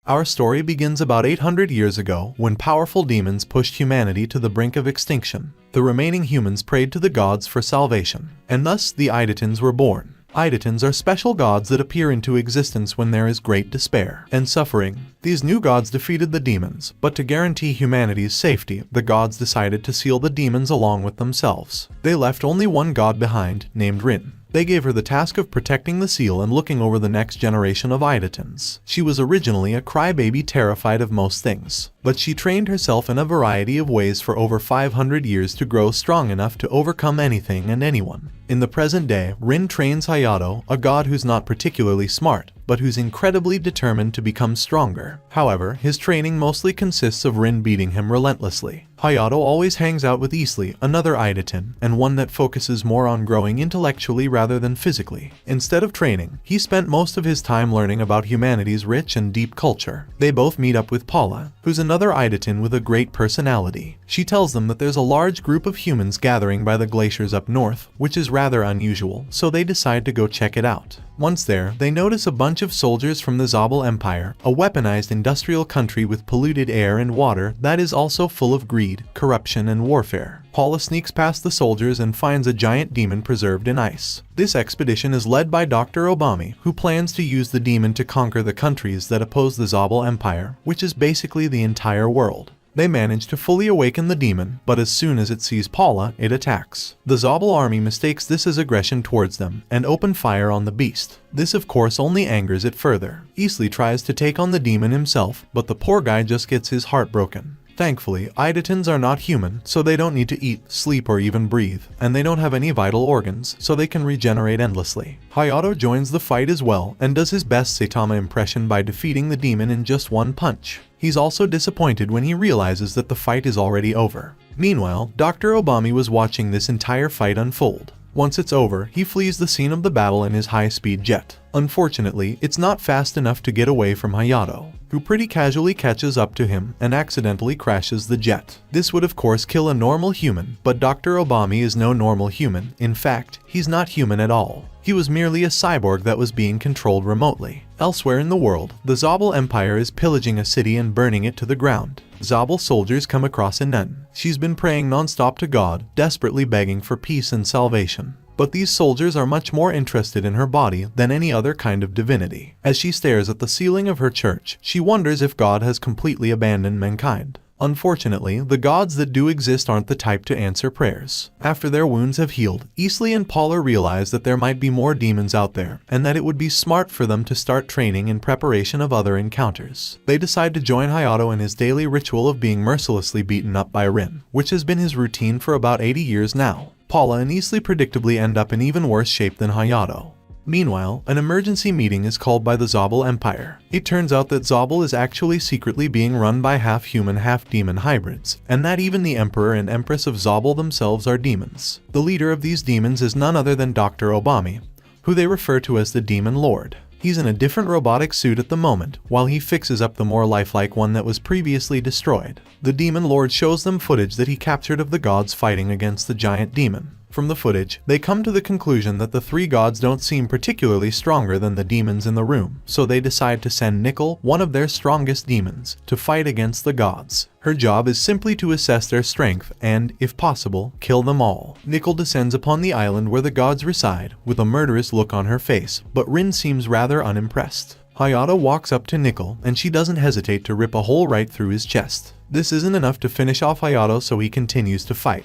Our story begins about 800 years ago when powerful demons pushed humanity to the brink of extinction. The remaining humans prayed to the gods for salvation, and thus the Isetans were born. Isetans are special gods that appear into existence when there is great despair and suffering. These new gods defeated the demons, but to guarantee humanity's safety, the gods decided to seal the demons along with themselves. They left only one god behind, named Rin. They gave her the task of protecting the seal and looking over the next generation of Isetans. She was originally a crybaby terrified of most things, but she trained herself in a variety of ways for over 500 years to grow strong enough to overcome anything and anyone. In the present day, Rin trains Hayato, a god who's not particularly smart, but who's incredibly determined to become stronger. However, his training mostly consists of Rin beating him relentlessly. Hayato always hangs out with Isli, another Isetan, and one that focuses more on growing intellectually rather than physically. Instead of training, he spent most of his time learning about humanity's rich and deep culture. They both meet up with Paula, who's another Isetan with a great personality. She tells them that there's a large group of humans gathering by the glaciers up north, which is rather unusual, so they decide to go check it out. Once there, they notice a bunch of soldiers from the Zabal Empire, a weaponized industrial country with polluted air and water that is also full of greed, corruption, and warfare. Paula sneaks past the soldiers and finds a giant demon preserved in ice. This expedition is led by Dr. Obami, who plans to use the demon to conquer the countries that oppose the Zabal Empire, which is basically the entire world. They manage to fully awaken the demon, but as soon as it sees Paula, it attacks. The Zabal army mistakes this as aggression towards them and open fire on the beast. This of course only angers it further. Isli tries to take on the demon himself, but the poor guy just gets his heart broken. Thankfully, Isetans are not human, so they don't need to eat, sleep, or even breathe, and they don't have any vital organs, so they can regenerate endlessly. Hayato joins the fight as well and does his best Saitama impression by defeating the demon in just one punch. He's also disappointed when he realizes that the fight is already over. Meanwhile, Dr. Obami was watching this entire fight unfold. Once it's over, he flees the scene of the battle in his high-speed jet. Unfortunately, it's not fast enough to get away from Hayato, who pretty casually catches up to him and accidentally crashes the jet. This would of course kill a normal human, but Dr. Obami is no normal human. In fact, he's not human at all. He was merely a cyborg that was being controlled remotely. Elsewhere in the world, the Zabal Empire is pillaging a city and burning it to the ground. Zabal soldiers come across a nun. She's been praying non-stop to God, desperately begging for peace and salvation. But these soldiers are much more interested in her body than any other kind of divinity. As she stares at the ceiling of her church, she wonders if God has completely abandoned mankind. Unfortunately, the gods that do exist aren't the type to answer prayers. After their wounds have healed, Isli and Paula realize that there might be more demons out there, and that it would be smart for them to start training in preparation of other encounters. They decide to join Hayato in his daily ritual of being mercilessly beaten up by Rin, which has been his routine for about 80 years now. Paula and Isli predictably end up in even worse shape than Hayato. Meanwhile, an emergency meeting is called by the Zabal Empire. It turns out that Zabal is actually secretly being run by half-human, half-demon hybrids, and that even the Emperor and Empress of Zabal themselves are demons. The leader of these demons is none other than Dr. Obami, who they refer to as the Demon Lord. He's in a different robotic suit at the moment, while he fixes up the more lifelike one that was previously destroyed. The Demon Lord shows them footage that he captured of the gods fighting against the giant demon. From the footage, they come to the conclusion that the three gods don't seem particularly stronger than the demons in the room, so they decide to send Nickel, one of their strongest demons, to fight against the gods. Her job is simply to assess their strength and, if possible, kill them all. Nickel descends upon the island where the gods reside, with a murderous look on her face, but Rin seems rather unimpressed. Hayato walks up to Nickel, and she doesn't hesitate to rip a hole right through his chest. This isn't enough to finish off Hayato, so he continues to fight.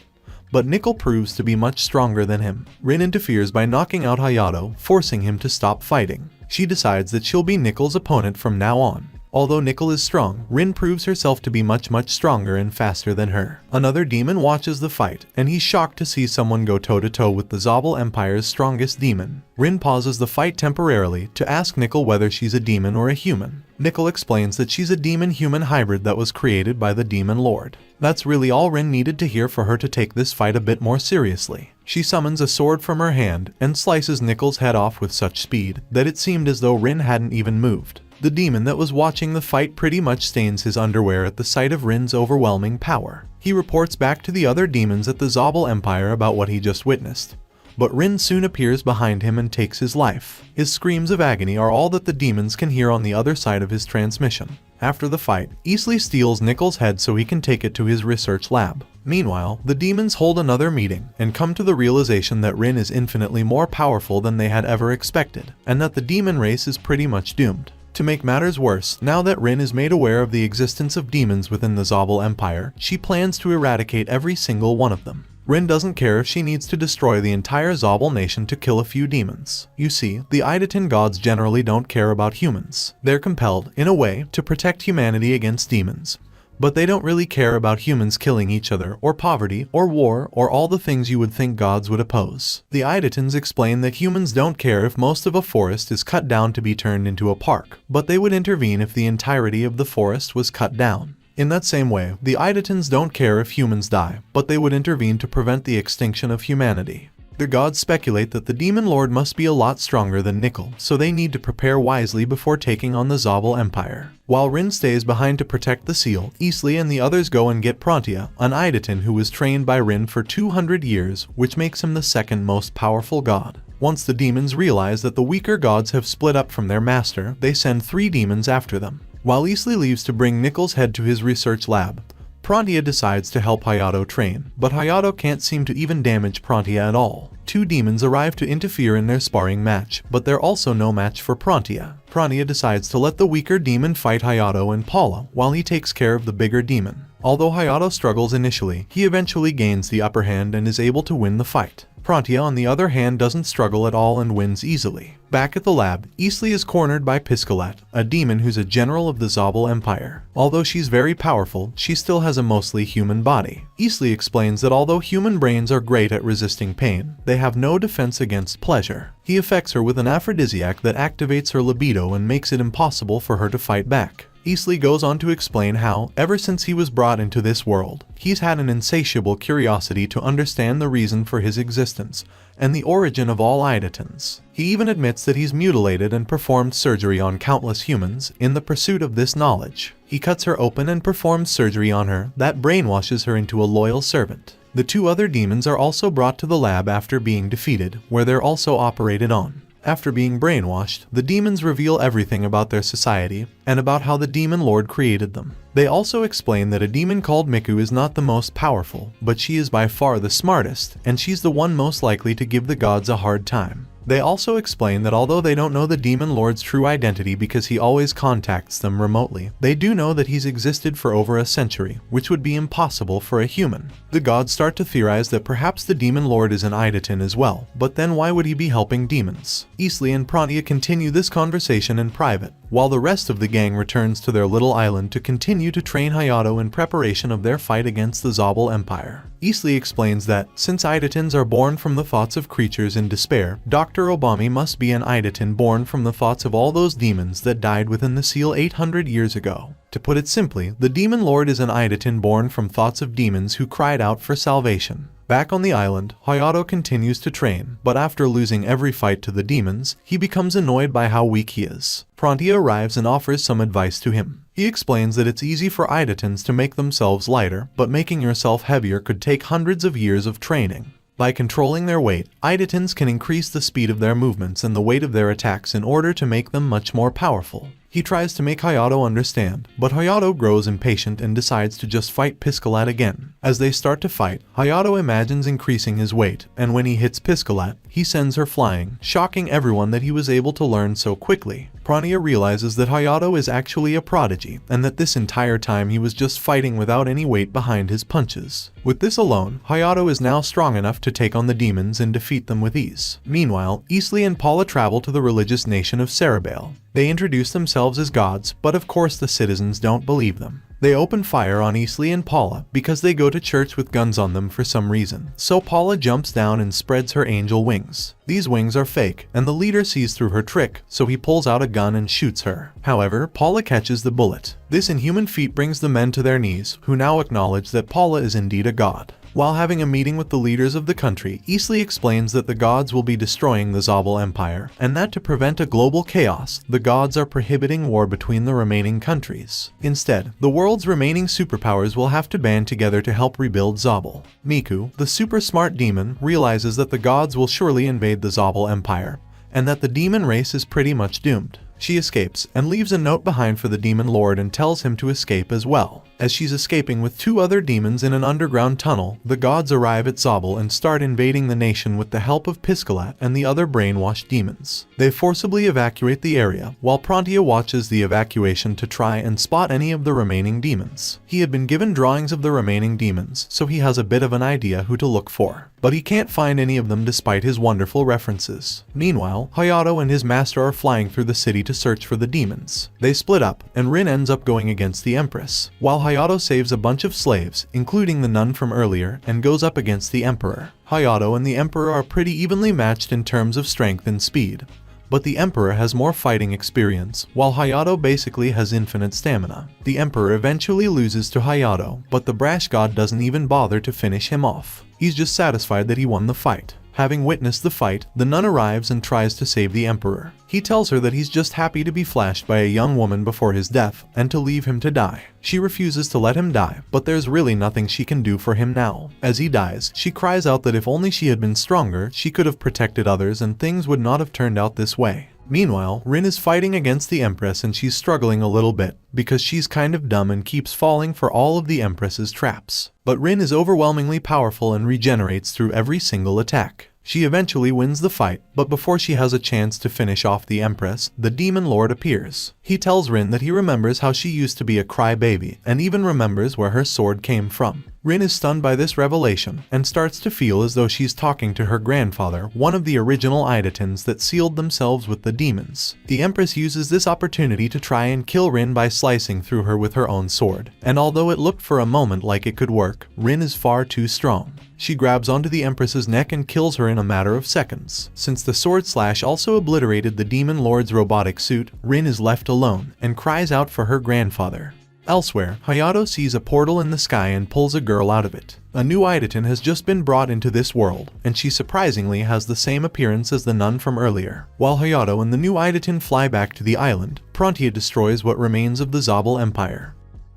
But Nickel proves to be much stronger than him. Rin interferes by knocking out Hayato, forcing him to stop fighting. She decides that she'll be Nickel's opponent from now on. Although Nickel is strong, Rin proves herself to be much stronger and faster than her. Another demon watches the fight, and he's shocked to see someone go toe-to-toe with the Zabal Empire's strongest demon. Rin pauses the fight temporarily to ask Nickel whether she's a demon or a human. Nickel explains that she's a demon-human hybrid that was created by the Demon Lord. That's really all Rin needed to hear for her to take this fight a bit more seriously. She summons a sword from her hand and slices Nickel's head off with such speed that it seemed as though Rin hadn't even moved. The demon that was watching the fight pretty much stains his underwear at the sight of Rin's overwhelming power. He reports back to the other demons at the Zabal Empire about what he just witnessed. but Rin soon appears behind him and takes his life. His screams of agony are all that the demons can hear on the other side of his transmission. After the fight, Isekai steals Nickel's head so he can take it to his research lab. Meanwhile, the demons hold another meeting and come to the realization that Rin is infinitely more powerful than they had ever expected, and that the demon race is pretty much doomed. To make matters worse, now that Rin is made aware of the existence of demons within the Zabal Empire, she plans to eradicate every single one of them. Rin doesn't care if she needs to destroy the entire Zabal nation to kill a few demons. You see, the Idatan gods generally don't care about humans. They're compelled, in a way, to protect humanity against demons. But they don't really care about humans killing each other, or poverty, or war, or all the things you would think gods would oppose. The Idatans explain that humans don't care if most of a forest is cut down to be turned into a park, but they would intervene if the entirety of the forest was cut down. In that same way, the Idatans don't care if humans die, but they would intervene to prevent the extinction of humanity. The gods speculate that the demon lord must be a lot stronger than Nickel, so they need to prepare wisely before taking on the Zabal Empire. While Rin stays behind to protect the seal, Isekai and the others go and get Prontia, an Idatan who was trained by Rin for 200 years, which makes him the second most powerful god. Once the demons realize that the weaker gods have split up from their master, they send 3 demons after them. While Isekai leaves to bring Nickel's head to his research lab, Prontia decides to help Hayato train, but Hayato can't seem to even damage Prontia at all. 2 demons arrive to interfere in their sparring match, but they're also no match for Prontia. Prontia decides to let the weaker demon fight Hayato and Paula while he takes care of the bigger demon. Although Hayato struggles initially, he eventually gains the upper hand and is able to win the fight. Prontia, on the other hand, doesn't struggle at all and wins easily. Back at the lab, Isekai is cornered by Piscalet, a demon who's a general of the Zabal Empire. Although she's very powerful, she still has a mostly human body. Isekai explains that although human brains are great at resisting pain, they have no defense against pleasure. He affects her with an aphrodisiac that activates her libido and makes it impossible for her to fight back. Isekai goes on to explain how, ever since he was brought into this world, he's had an insatiable curiosity to understand the reason for his existence and the origin of all Idatans. He even admits that he's mutilated and performed surgery on countless humans in the pursuit of this knowledge. He cuts her open and performs surgery on her that brainwashes her into a loyal servant. The 2 other demons are also brought to the lab after being defeated, where they're also operated on. After being brainwashed, the demons reveal everything about their society and about how the demon lord created them. They also explain that a demon called Miku is not the most powerful, but she is by far the smartest, and she's the one most likely to give the gods a hard time. They also explain that although they don't know the demon lord's true identity because he always contacts them remotely, they do know that he's existed for over a century, which would be impossible for a human. The gods start to theorize that perhaps the demon lord is an Idatan as well, but then why would he be helping demons? Isekai and Prontia continue this conversation in private, while the rest of the gang returns to their little island to continue to train Hayato in preparation of their fight against the Zabal Empire. Isekai explains that, since Idatans are born from the thoughts of creatures in despair, Dr. Obami must be an Idatan born from the thoughts of all those demons that died within the seal 800 years ago. To put it simply, the demon lord is an Idatan born from thoughts of demons who cried out for salvation. Back on the island, Hayato continues to train, but after losing every fight to the demons, he becomes annoyed by how weak he is. Prontia arrives and offers some advice to him. He explains that it's easy for Idatans to make themselves lighter, but making yourself heavier could take hundreds of years of training. By controlling their weight, Idatans can increase the speed of their movements and the weight of their attacks in order to make them much more powerful. He tries to make Hayato understand, but Hayato grows impatient and decides to just fight Piscalet again. As they start to fight, Hayato imagines increasing his weight, and when he hits Piscalet, he sends her flying, shocking everyone that he was able to learn so quickly. Prontia realizes that Hayato is actually a prodigy, and that this entire time he was just fighting without any weight behind his punches. With this alone, Hayato is now strong enough to take on the demons and defeat them with ease. Meanwhile, Isekai and Paula travel to the religious nation of Cerebale. They introduce themselves as gods, but of course the citizens don't believe them. They open fire on Isekai and Paula because they go to church with guns on them for some reason, so Paula jumps down and spreads her angel wings. These wings are fake, and the leader sees through her trick, so he pulls out a gun and shoots her. However, Paula catches the bullet. This inhuman feat brings the men to their knees, who now acknowledge that Paula is indeed a god. While having a meeting with the leaders of the country, Isekai explains that the gods will be destroying the Zabal Empire, and that to prevent a global chaos, the gods are prohibiting war between the remaining countries. Instead, the world's remaining superpowers will have to band together to help rebuild Zabal. Miku, the super smart demon, realizes that the gods will surely invade the Zabal Empire, and that the demon race is pretty much doomed. She escapes and leaves a note behind for the demon lord and tells him to escape as well. As she's escaping with 2 other demons in an underground tunnel, the gods arrive at Zabal and start invading the nation with the help of Piscalat and the other brainwashed demons. They forcibly evacuate the area, while Prontia watches the evacuation to try and spot any of the remaining demons. He had been given drawings of the remaining demons, so he has a bit of an idea who to look for. But he can't find any of them despite his wonderful references. Meanwhile, Hayato and his master are flying through the city to search for the demons. They split up, and Rin ends up going against the Empress, while Hayato saves a bunch of slaves, including the nun from earlier, and goes up against the Emperor. Hayato and the Emperor are pretty evenly matched in terms of strength and speed, but the Emperor has more fighting experience, while Hayato basically has infinite stamina. The Emperor eventually loses to Hayato, but the brash god doesn't even bother to finish him off. He's just satisfied that he won the fight. Having witnessed the fight, the nun arrives and tries to save the Emperor. He tells her that he's just happy to be flashed by a young woman before his death, and to leave him to die. She refuses to let him die, but there's really nothing she can do for him now. As he dies, she cries out that if only she had been stronger, she could have protected others and things would not have turned out this way. Meanwhile, Rin is fighting against the Empress and she's struggling a little bit, because she's kind of dumb and keeps falling for all of the Empress's traps. But Rin is overwhelmingly powerful and regenerates through every single attack. She eventually wins the fight, but before she has a chance to finish off the Empress, the Demon Lord appears. He tells Rin that he remembers how she used to be a crybaby, and even remembers where her sword came from. Rin is stunned by this revelation, and starts to feel as though she's talking to her grandfather, one of the original Idatans that sealed themselves with the demons. The Empress uses this opportunity to try and kill Rin by slicing through her with her own sword, and although it looked for a moment like it could work, Rin is far too strong. She grabs onto the Empress's neck and kills her in a matter of seconds. Since the sword slash also obliterated the Demon Lord's robotic suit, Rin is left alone, and cries out for her grandfather. Elsewhere, Hayato sees a portal in the sky and pulls a girl out of it. A new Idatan has just been brought into this world, and she surprisingly has the same appearance as the nun from earlier. While Hayato and the new Idatan fly back to the island, Prontia destroys what remains of the Zabal Empire.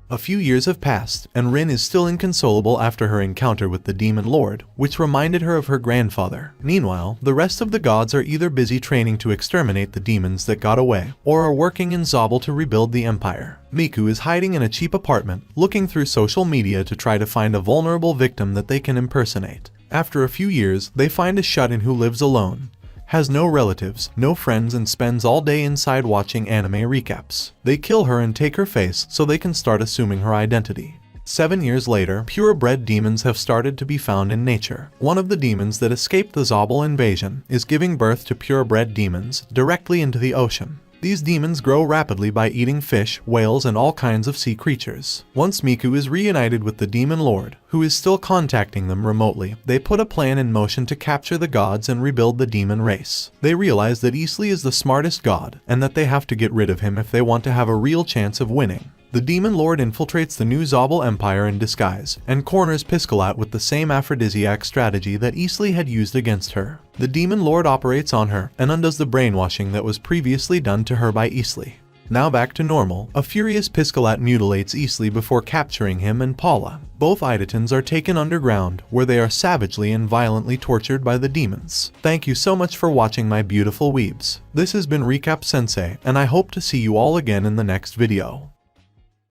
A few years have passed, and Rin is still inconsolable after her encounter with the Demon Lord, which reminded her of her grandfather. Meanwhile, the rest of the gods are either busy training to exterminate the demons that got away, or are working in Zabal to rebuild the empire. Miku is hiding in a cheap apartment, looking through social media to try to find a vulnerable victim that they can impersonate. After a few years, they find a shut-in who lives alone, has no relatives, no friends, and spends all day inside watching anime recaps. They kill her and take her face so they can start assuming her identity. 7 years later, purebred demons have started to be found in nature. One of the demons that escaped the Zabal invasion is giving birth to purebred demons directly into the ocean. These demons grow rapidly by eating fish, whales, and all kinds of sea creatures. Once Miku is reunited with the Demon Lord, who is still contacting them remotely, they put a plan in motion to capture the gods and rebuild the demon race. They realize that Isekai is the smartest god, and that they have to get rid of him if they want to have a real chance of winning. The Demon Lord infiltrates the new Zabal Empire in disguise, and corners Piscalat with the same aphrodisiac strategy that Isekai had used against her. The Demon Lord operates on her, and undoes the brainwashing that was previously done to her by Isekai. Now back to normal, a furious Piscalat mutilates Isekai before capturing him and Paula. Both Idatans are taken underground, where they are savagely and violently tortured by the demons. Thank you so much for watching, my beautiful weebs. This has been Recap Sensei, and I hope to see you all again in the next video.